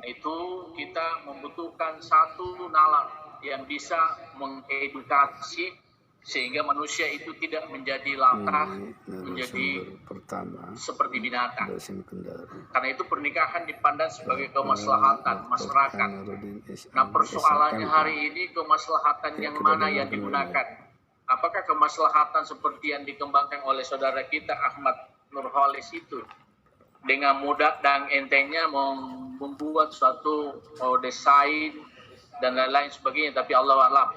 Itu kita membutuhkan satu nalar yang bisa mengedukasi sehingga manusia itu tidak menjadi latah, menjadi seperti binatang. Karena itu pernikahan dipandang sebagai kemaslahatan masyarakat. Nah, persoalannya hari ini kemaslahatan yang mana yang digunakan? Apakah kemaslahatan seperti yang dikembangkan oleh saudara kita Ahmad Nurholis itu dengan mudah dan entengnya membuat suatu desain dan lain-lain sebagainya, tapi Allah a'lam.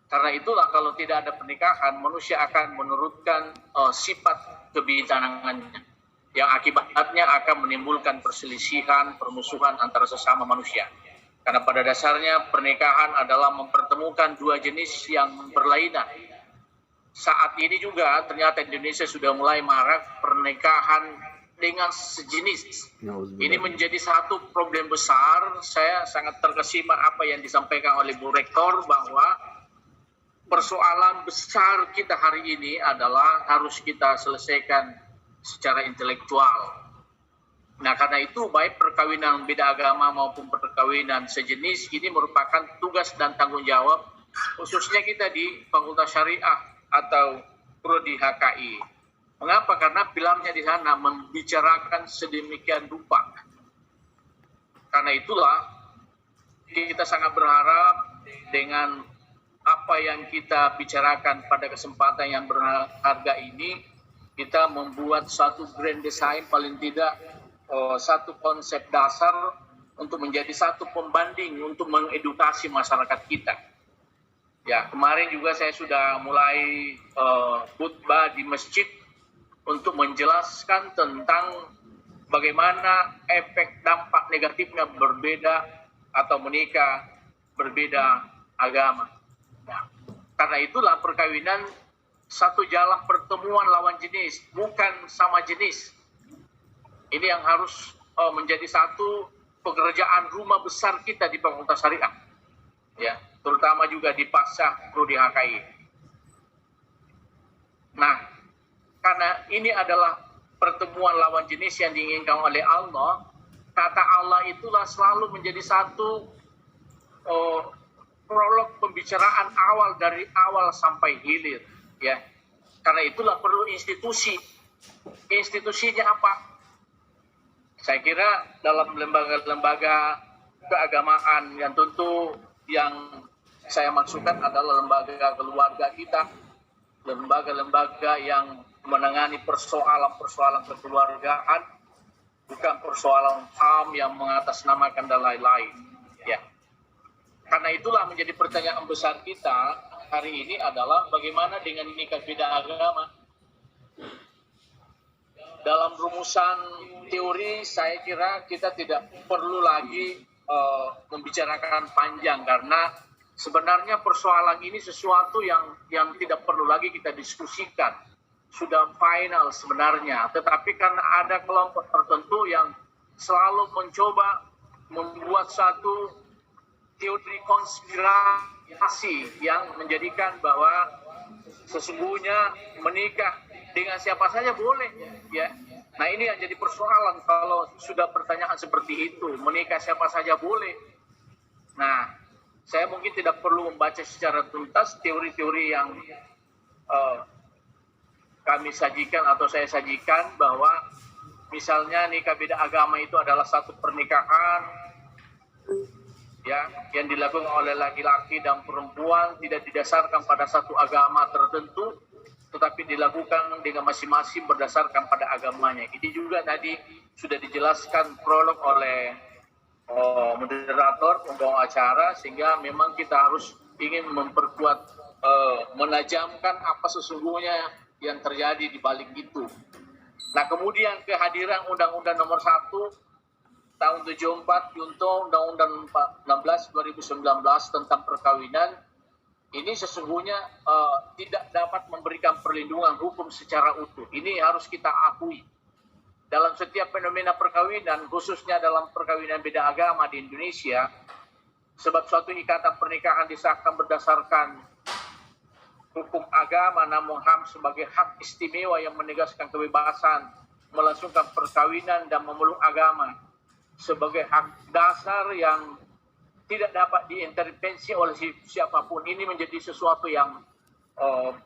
Karena itulah kalau tidak ada pernikahan, manusia akan menurutkan sifat kebijangannya, yang akibatnya akan menimbulkan perselisihan, permusuhan antara sesama manusia. Karena pada dasarnya pernikahan adalah mempertemukan dua jenis yang berlainan. Saat ini juga ternyata Indonesia sudah mulai marak pernikahan dengan sejenis. Ini menjadi satu problem besar. Saya sangat terkesima apa yang disampaikan oleh Bu Rektor, bahwa persoalan besar kita hari ini adalah harus kita selesaikan secara intelektual. Nah, karena itu baik perkawinan beda agama maupun perkawinan sejenis ini merupakan tugas dan tanggung jawab khususnya kita di Fakultas Syariah atau Prodi HKI. Mengapa? Karena pilarnya di sana membicarakan sedemikian rupa. Karena itulah kita sangat berharap dengan apa yang kita bicarakan pada kesempatan yang berharga ini, kita membuat satu grand design, paling tidak satu konsep dasar untuk menjadi satu pembanding untuk mengedukasi masyarakat kita. Ya, kemarin juga saya sudah mulai khutbah di masjid untuk menjelaskan tentang bagaimana efek dampak negatifnya berbeda atau menikah berbeda agama. Nah, karena itulah perkawinan satu jalan pertemuan lawan jenis, bukan sama jenis. Ini yang harus menjadi satu pekerjaan rumah besar kita di Fakultas Syariah, ya, terutama juga di Pasca Prodi HKI. Nah, karena ini adalah pertemuan lawan jenis yang diinginkan oleh Allah, kata Allah itulah selalu menjadi satu prolog pembicaraan awal dari awal sampai hilir, ya. Karena itulah perlu institusi. Institusinya apa? Saya kira dalam lembaga-lembaga keagamaan yang tentu yang saya maksudkan adalah lembaga keluarga kita, lembaga-lembaga yang menangani persoalan-persoalan kekeluargaan, bukan persoalan HAM yang mengatasnamakan dan lain-lain, ya. Karena itulah menjadi pertanyaan besar kita hari ini adalah bagaimana dengan nikah beda agama. Dalam rumusan teori saya kira kita tidak perlu lagi membicarakan panjang, karena sebenarnya persoalan ini sesuatu yang tidak perlu lagi kita diskusikan. Sudah final sebenarnya, tetapi karena ada kelompok tertentu yang selalu mencoba membuat satu teori konspirasi yang menjadikan bahwa sesungguhnya menikah dengan siapa saja boleh, ya. Nah, ini yang jadi persoalan kalau sudah pertanyaan seperti itu, menikah siapa saja boleh. Nah, saya mungkin tidak perlu membaca secara tuntas teori-teori yang kami sajikan atau saya sajikan, bahwa misalnya nikah beda agama itu adalah satu pernikahan, ya, yang dilakukan oleh laki-laki dan perempuan, tidak didasarkan pada satu agama tertentu, tetapi dilakukan dengan masing-masing berdasarkan pada agamanya. Ini juga tadi sudah dijelaskan prolog oleh moderator pembawa acara, sehingga memang kita harus ingin memperkuat, menajamkan apa sesungguhnya yang terjadi di balik itu. Nah, kemudian kehadiran Undang-Undang Nomor 1 tahun 74 junto Undang-Undang 16 2019 tentang perkawinan, ini sesungguhnya tidak dapat memberikan perlindungan hukum secara utuh. Ini harus kita akui. Dalam setiap fenomena perkawinan, khususnya dalam perkawinan beda agama di Indonesia, sebab suatu ikatan pernikahan disahkan berdasarkan hukum agama, namun HAM sebagai hak istimewa yang menegaskan kebebasan melangsungkan perkawinan dan memeluk agama. sebagai hak dasar yang tidak dapat diintervensi oleh siapapun. Ini menjadi sesuatu yang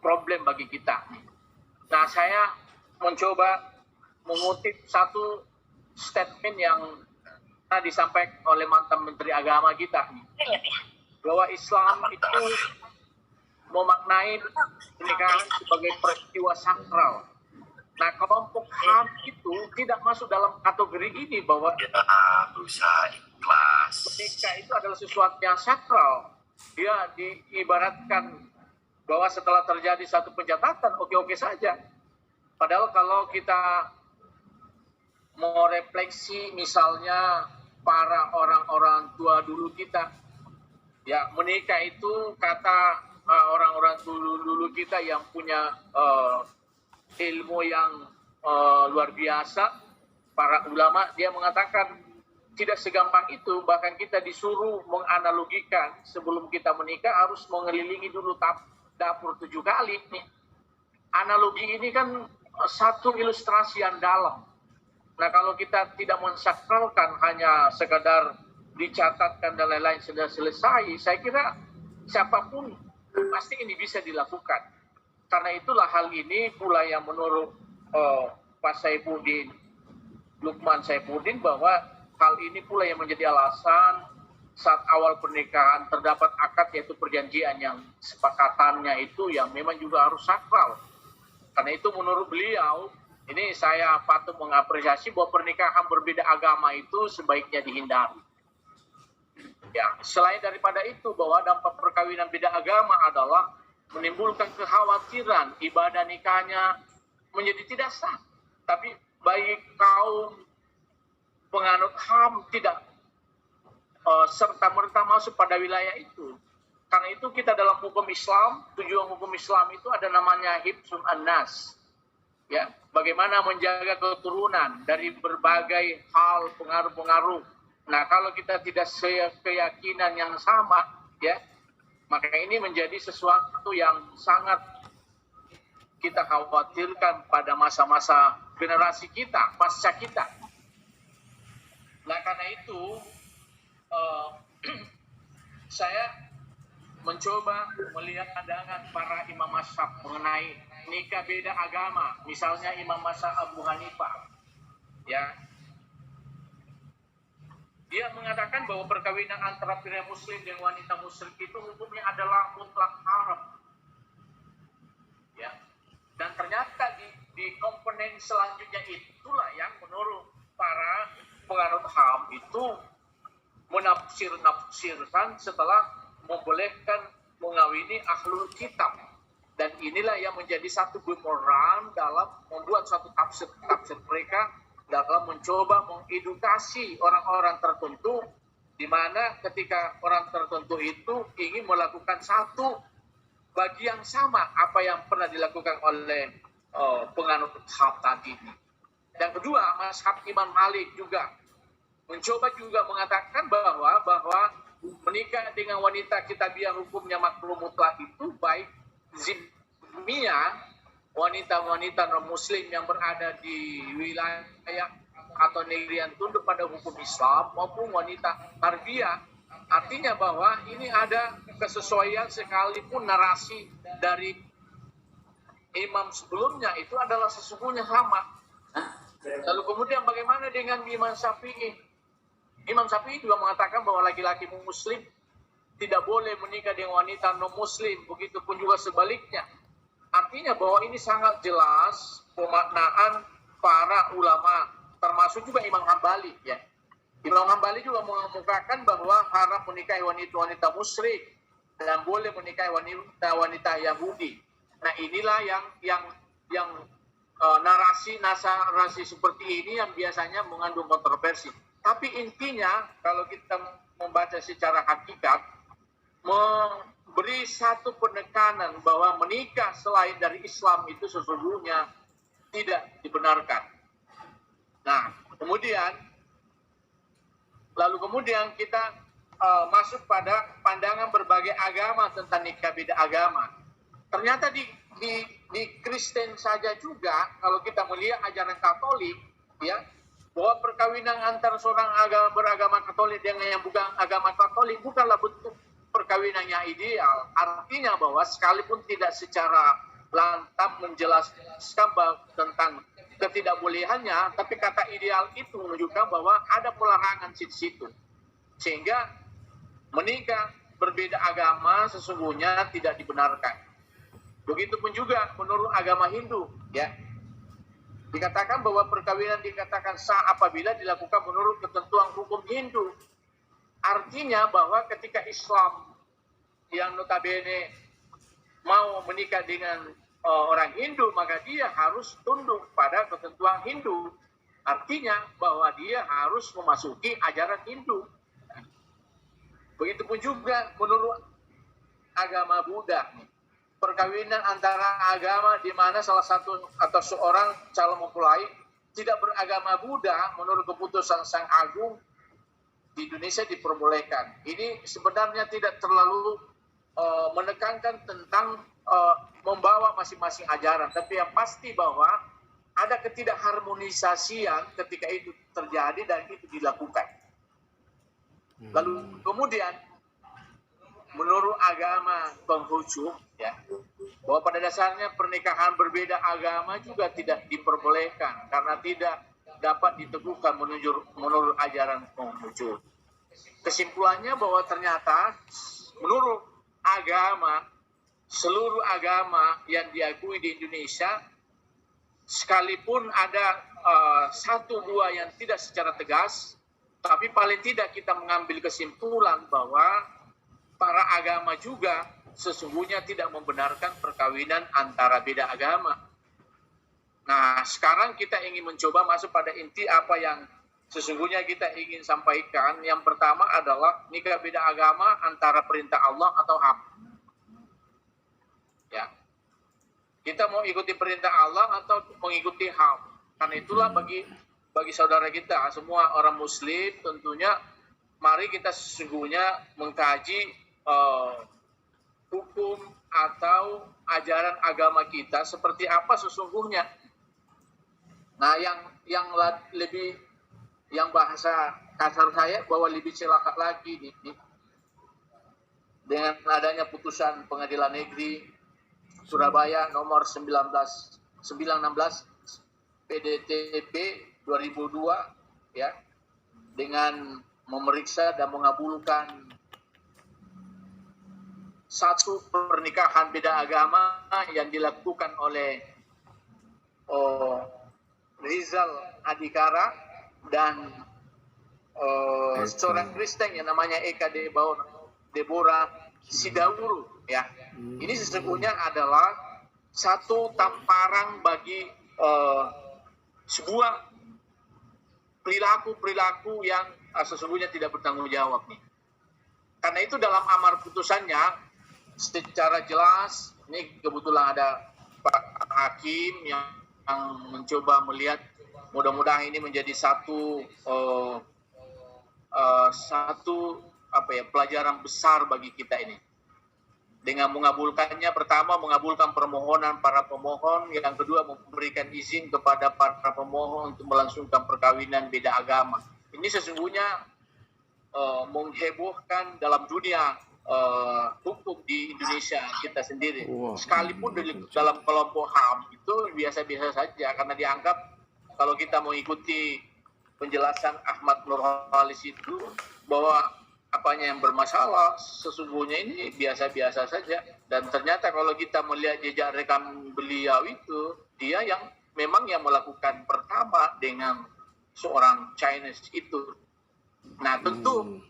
problem bagi kita. Nah, saya mencoba mengutip satu statement yang disampaikan oleh mantan Menteri Agama kita, bahwa Islam itu memaknai pernikahan sebagai peristiwa sakral. Nah, kelompok HAM itu tidak masuk dalam kategori ini, bahwa berusaha ikhlas. Menikah itu adalah sesuatu yang sakral. Dia diibaratkan bahwa setelah terjadi satu pencatatan, oke-oke saja. Padahal kalau kita mau refleksi, misalnya para orang-orang tua dulu kita, ya, menikah itu kata orang-orang dulu kita yang punya ilmu yang luar biasa, para ulama, dia mengatakan tidak segampang itu. Bahkan kita disuruh menganalogikan sebelum kita menikah harus mengelilingi dulu dapur 7 kali nih. Analogi ini kan satu ilustrasi yang dalam. Nah, kalau kita tidak mensakralkan, hanya sekadar dicatatkan dan lain-lain sudah selesai, saya kira siapapun pasti ini bisa dilakukan. Karena itulah hal ini pula yang menurut Pak Saifuddin, Lukman Saifuddin, bahwa hal ini pula yang menjadi alasan saat awal pernikahan terdapat akad, yaitu perjanjian yang sepakatannya itu yang memang juga harus sakral. Karena itu menurut beliau, ini saya patut mengapresiasi bahwa pernikahan berbeda agama itu sebaiknya dihindari. Ya, selain daripada itu, bahwa dampak perkawinan beda agama adalah menimbulkan kekhawatiran ibadah nikahnya menjadi tidak sah. Tapi bagi kaum penganut HAM tidak serta-merta masuk pada wilayah itu. Karena itu kita dalam hukum Islam, tujuan hukum Islam itu ada namanya hifzun an-nas. Ya, bagaimana menjaga keturunan dari berbagai hal pengaruh-pengaruh. Nah, kalau kita tidak keyakinan yang sama, ya, maka ini menjadi sesuatu yang sangat kita khawatirkan pada masa-masa generasi kita, pasca kita. Nah, karena itu saya mencoba melihat pandangan para imam mazhab mengenai nikah beda agama. Misalnya Imam Mazhab Abu Hanifah, ya, dia mengatakan bahwa perkawinan antara pria muslim dan wanita musyrik itu hukumnya adalah mutlak haram. Ya. Dan ternyata di komponen selanjutnya itulah yang menurut para penganut HAM itu menafsirkan setelah membolehkan mengawini ahlul kitab. Dan inilah yang menjadi satu bumerang dalam membuat suatu tafsir mereka dalam mencoba mengedukasi orang-orang tertentu, di mana ketika orang tertentu itu ingin melakukan satu bagi yang sama apa yang pernah dilakukan oleh penganut mazhab tadi. Dan kedua, mazhab Imam Malik juga mencoba juga mengatakan bahwa menikah dengan wanita kitabiah hukumnya makruh mutlak itu baik zimiyah, wanita-wanita non-muslim yang berada di wilayah atau negeri yang tunduk pada hukum Islam, maupun wanita harbiyah. Artinya bahwa ini ada kesesuaian, sekalipun narasi dari imam sebelumnya itu adalah sesungguhnya sama. Lalu kemudian bagaimana dengan Imam Syafi'i? Imam Syafi'i juga mengatakan bahwa laki-laki muslim tidak boleh menikah dengan wanita non-muslim, begitupun juga sebaliknya. Artinya bahwa ini sangat jelas pemaknaan para ulama, termasuk juga Imam Hambali, ya. Imam Hambali juga mengemukakan bahwa haram menikahi wanita-wanita musyrik dan boleh menikahi wanita-wanita Yahudi. Nah, inilah yang narasi seperti ini yang biasanya mengandung kontroversi. Tapi intinya kalau kita membaca secara hakikat, memberi satu penekanan bahwa menikah selain dari Islam itu sesungguhnya tidak dibenarkan. Nah, lalu kemudian kita masuk pada pandangan berbagai agama tentang nikah beda agama. Ternyata di Kristen saja juga, kalau kita melihat ajaran Katolik, ya, bahwa perkawinan antara seorang beragama Katolik dengan yang bukan agama Katolik bukanlah bentuk perkawinan yang ideal. Artinya bahwa sekalipun tidak secara lantang menjelaskan tentang ketidakbolehannya, tapi kata ideal itu menunjukkan bahwa ada pelarangan di situ. Sehingga menikah berbeda agama sesungguhnya tidak dibenarkan. Begitupun juga menurut agama Hindu, ya. Dikatakan bahwa perkawinan dikatakan sah apabila dilakukan menurut ketentuan hukum Hindu. Artinya bahwa ketika Islam yang notabene mau menikah dengan orang Hindu, maka dia harus tunduk pada ketentuan Hindu. Artinya bahwa dia harus memasuki ajaran Hindu. Begitupun juga menurut agama Buddha, perkawinan antara agama di mana salah satu atau seorang calon mempelai tidak beragama Buddha menurut keputusan Sang Agung di Indonesia diperbolehkan. Ini sebenarnya tidak terlalu menekankan tentang membawa masing-masing ajaran, tapi yang pasti bahwa ada ketidakharmonisasian ketika itu terjadi dan itu dilakukan. Lalu kemudian menurut agama Konghucu, ya, bahwa pada dasarnya pernikahan berbeda agama juga tidak diperbolehkan karena tidak dapat diteguhkan menurut ajaran Konghucu. Kesimpulannya bahwa ternyata menurut agama, seluruh agama yang diakui di Indonesia, sekalipun ada satu dua yang tidak secara tegas, tapi paling tidak kita mengambil kesimpulan bahwa para agama juga sesungguhnya tidak membenarkan perkawinan antara beda agama. Nah, sekarang kita ingin mencoba masuk pada inti apa yang sesungguhnya kita ingin sampaikan. Yang pertama adalah nikah beda agama antara perintah Allah atau HAM. Ya. Kita mau ikuti perintah Allah atau mengikuti HAM. Karena itulah bagi saudara kita, semua orang Muslim tentunya, mari kita sesungguhnya mengkaji hukum atau ajaran agama kita seperti apa sesungguhnya. Nah, yang bahasa kasar saya bahwa lebih celaka lagi nih, dengan adanya putusan Pengadilan Negeri Surabaya nomor 916 PDTP 2002, ya, dengan memeriksa dan mengabulkan satu pernikahan beda agama yang dilakukan oleh Rizal Adhikara dan seorang Kristen yang namanya Eka Deborah Sidauru, ya. Ini sesungguhnya adalah satu tamparan bagi sebuah perilaku yang sesungguhnya tidak bertanggung jawab nih. Karena itu dalam amar putusannya secara jelas, ini kebetulan ada Pak Hakim yang mencoba melihat, mudah-mudahan ini menjadi satu pelajaran besar bagi kita ini. Dengan mengabulkannya, pertama mengabulkan permohonan para pemohon, yang kedua memberikan izin kepada para pemohon untuk melangsungkan perkawinan beda agama. Ini sesungguhnya menghebohkan dalam dunia hukum di Indonesia kita sendiri. Sekalipun dalam kelompok HAM itu biasa-biasa saja, karena dianggap kalau kita mengikuti penjelasan Ahmad Nurhalis itu bahwa apanya yang bermasalah sesungguhnya ini biasa-biasa saja. Dan ternyata kalau kita melihat jejak rekam beliau itu, dia yang memang yang melakukan pertama dengan seorang Chinese itu. Nah, tentu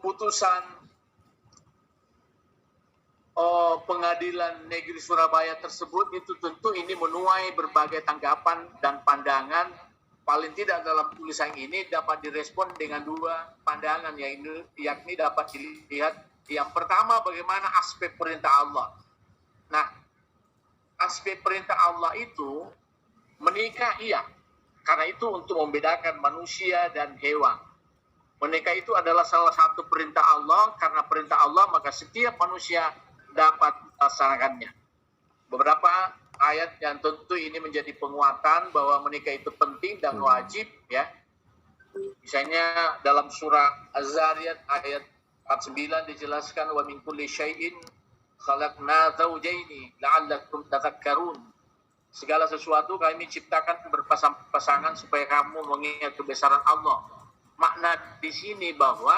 putusan Pengadilan Negeri Surabaya tersebut itu tentu ini menuai berbagai tanggapan dan pandangan. Paling tidak dalam tulisan ini dapat direspon dengan dua pandangan, yakni dapat dilihat. Yang pertama, bagaimana aspek perintah Allah. Nah, aspek perintah Allah itu menikah iya, karena itu untuk membedakan manusia dan hewan. Menikah itu adalah salah satu perintah Allah, karena perintah Allah maka setiap manusia dapat melaksanakannya. Beberapa ayat yang tentu ini menjadi penguatan bahwa menikah itu penting dan wajib, ya. Misalnya dalam surah Az-Zariyat ayat 49 dijelaskan wa min kulli syai'in khalaqna zawjaini la'allakum tadhakkarun. Segala sesuatu kami ciptakan berpasang-pasangan supaya kamu mengingat kebesaran Allah. Makna di sini bahwa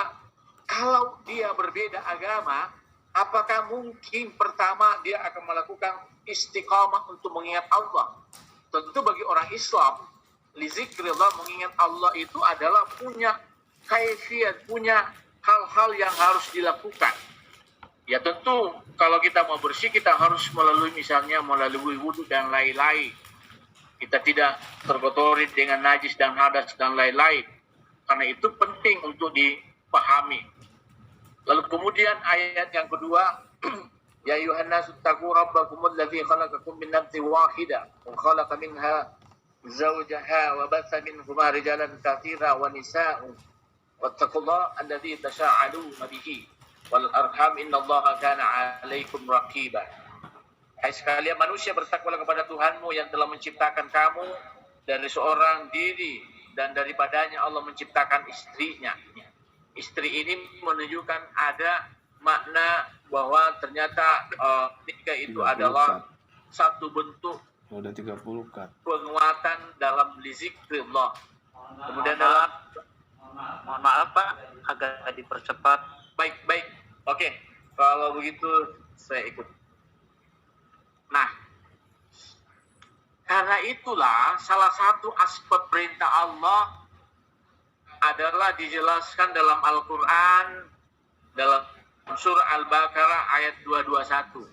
kalau dia berbeda agama, apakah mungkin pertama dia akan melakukan istiqamah untuk mengingat Allah? Tentu bagi orang Islam, lizikrillah, mengingat Allah itu adalah punya kaifiat, punya hal-hal yang harus dilakukan. Ya tentu kalau kita mau bersih kita harus melalui wudhu dan lain-lain. Kita tidak terkotori dengan najis dan hadas dan lain-lain. Karena itu penting untuk dipahami. Lalu kemudian ayat yang kedua, ya ayuhan nasu taqu rabbakumul ladzi khalaqakum min nafsin wahidah wa khalaqa minha zawjaha wa batha minhuma rijalan katsira wa nisaa wattaqullaha alladzi tasaaluna bihi wal arham innallaha kana 'alaikum raqiba. Hai sekalian manusia, bertakwalah kepada Tuhanmu yang telah menciptakan kamu dari seorang diri dan daripadanya Allah menciptakan istrinya. Istri ini menunjukkan ada makna bahwa ternyata nikah itu adalah satu bentuk penguatan dalam zikrillah. Kemudian dalam mohon maaf Pak, agak dipercepat. Baik. Oke. Kalau begitu saya ikut. Nah, karena itulah salah satu aspek perintah Allah adalah dijelaskan dalam Al-Quran dalam surah Al-Baqarah ayat 221.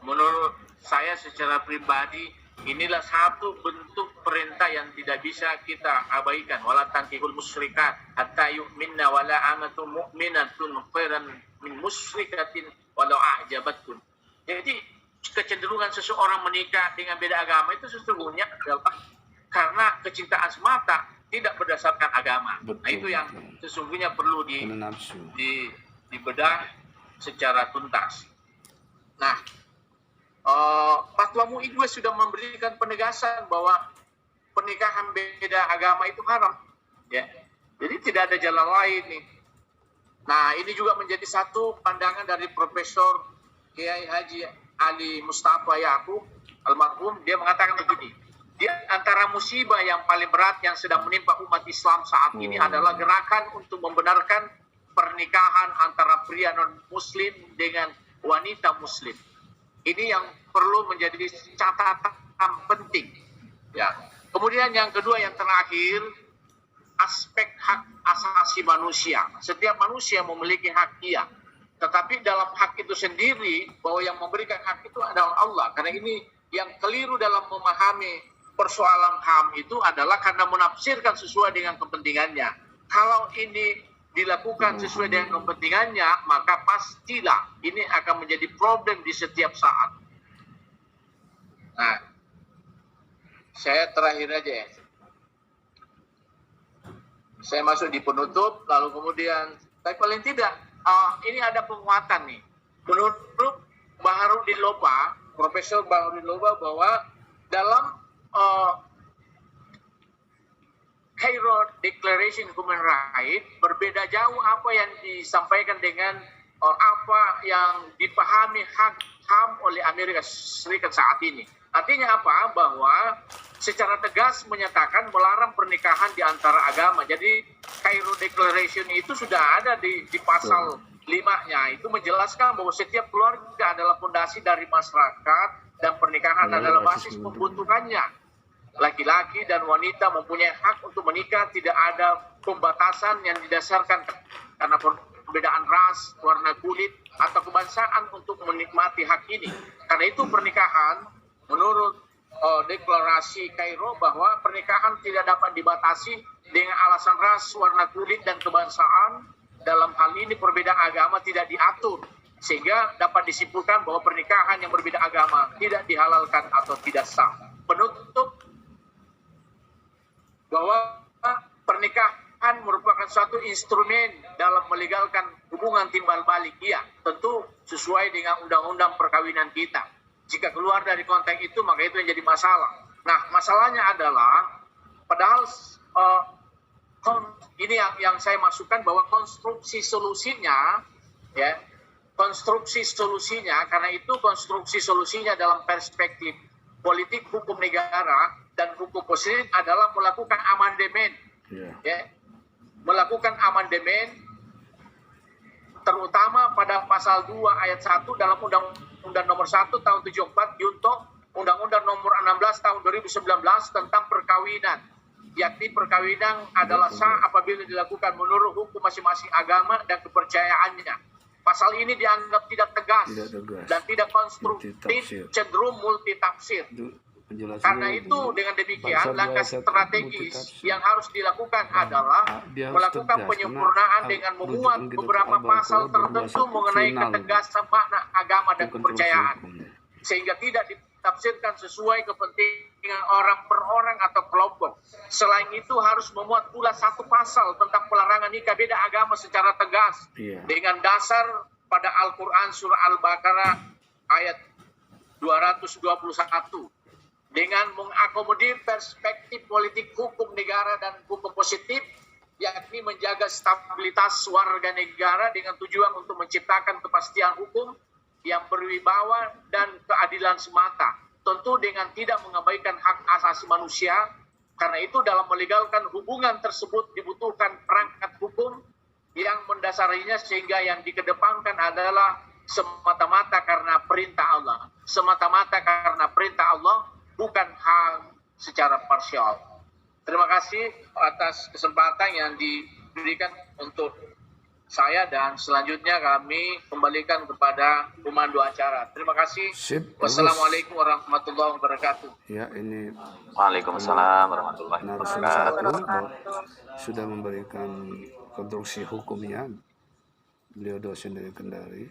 Menurut saya secara pribadi inilah satu bentuk perintah yang tidak bisa kita abaikan. Wala tankihul musyrikat hatta yu'minna wala amatun mu'minatun khairan min musyrikatin walau a'jabatkum. Jadi kecenderungan seseorang menikah dengan beda agama itu sesungguhnya adalah karena kecintaan semata, tidak berdasarkan agama. Betul, nah itu yang sesungguhnya perlu dibedah secara tuntas. Nah, Fatwa MUI juga sudah memberikan penegasan bahwa pernikahan beda agama itu haram, ya. Jadi tidak ada jalan lain nih. Nah, ini juga menjadi satu pandangan dari Profesor Kiai Haji Ali Mustafa Yaakob almarhum. Dia mengatakan begini, di antara musibah yang paling berat yang sedang menimpa umat Islam saat ini adalah gerakan untuk membenarkan pernikahan antara pria non-muslim dengan wanita muslim. Ini yang perlu menjadi catatan penting. Ya. Kemudian yang kedua, yang terakhir, aspek hak asasi manusia. Setiap manusia memiliki hak, iya. Tetapi dalam hak itu sendiri, bahwa yang memberikan hak itu adalah Allah. Karena ini yang keliru dalam memahami persoalan HAM itu adalah karena menafsirkan sesuai dengan kepentingannya. Kalau ini dilakukan sesuai dengan kepentingannya, maka pastilah ini akan menjadi problem di setiap saat. Nah, saya terakhir aja ya. Saya masuk di penutup, lalu kemudian, tapi paling tidak, ini ada penguatan nih. Menurut Baharudin Loba, Profesor Baharudin Loba, bahwa dalam Cairo Declaration Human Rights berbeda jauh apa yang disampaikan dengan apa yang dipahami hak HAM oleh Amerika Serikat saat ini. Artinya apa? Bahwa secara tegas menyatakan melarang pernikahan di antara agama. Jadi Cairo Declaration itu sudah ada di pasal 5-nya. Itu menjelaskan bahwa setiap keluarga adalah fondasi dari masyarakat dan pernikahan adalah basis pembentukannya. Laki-laki dan wanita mempunyai hak untuk menikah, tidak ada pembatasan yang didasarkan karena perbedaan ras, warna kulit, atau kebangsaan untuk menikmati hak ini. Karena itu pernikahan, menurut deklarasi Kairo, bahwa pernikahan tidak dapat dibatasi dengan alasan ras, warna kulit, dan kebangsaan. Dalam hal ini perbedaan agama tidak diatur, sehingga dapat disimpulkan bahwa pernikahan yang berbeda agama tidak dihalalkan atau tidak sah. Penutup, bahwa pernikahan merupakan suatu instrumen dalam melegalkan hubungan timbal balik. Iya, tentu sesuai dengan undang-undang perkawinan kita. Jika keluar dari konteks itu, maka itu yang jadi masalah. Nah, masalahnya adalah, padahal ini yang saya masukkan bahwa konstruksi solusinya, ya, karena itu konstruksi solusinya dalam perspektif politik hukum negara dan hukum positif adalah melakukan amandemen, ya, melakukan amandemen, terutama pada pasal 2 ayat 1 dalam Undang-Undang nomor 1 tahun 74 junto Undang-Undang nomor 16 tahun 2019 tentang perkawinan, yakni perkawinan adalah sah apabila dilakukan menurut hukum masing-masing agama dan kepercayaannya. Pasal ini dianggap tidak tegas dan tidak konstruktif, cenderung multitafsir. Karena itu dengan demikian langkah strategis yang harus dilakukan adalah melakukan penyempurnaan dengan memuat beberapa pasal tertentu mengenai ketegasan makna agama dan kepercayaan, sehingga tidak ditafsirkan sesuai kepentingan orang per orang atau kelompok. Selain itu harus memuat pula satu pasal tentang pelarangan nikah beda agama secara tegas dengan dasar pada Al-Quran surah Al-Baqarah ayat 221 dengan mengakomodir perspektif politik hukum negara dan hukum positif, yakni menjaga stabilitas warga negara dengan tujuan untuk menciptakan kepastian hukum yang berwibawa dan keadilan semata, tentu dengan tidak mengabaikan hak asasi manusia. Karena itu dalam melegalkan hubungan tersebut dibutuhkan perangkat hukum yang mendasarinya, sehingga yang dikedepankan adalah semata-mata karena perintah Allah, bukan hal secara parsial. Terima kasih atas kesempatan yang diberikan untuk saya, dan selanjutnya kami kembalikan kepada pemandu acara. Terima kasih. Wassalamualaikum warahmatullahi wabarakatuh. Ya, ini Waalaikumsalam warahmatullahi wabarakatuh. Sudah memberikan konstruksi hukumnya. Beliau dosen dari Kendari.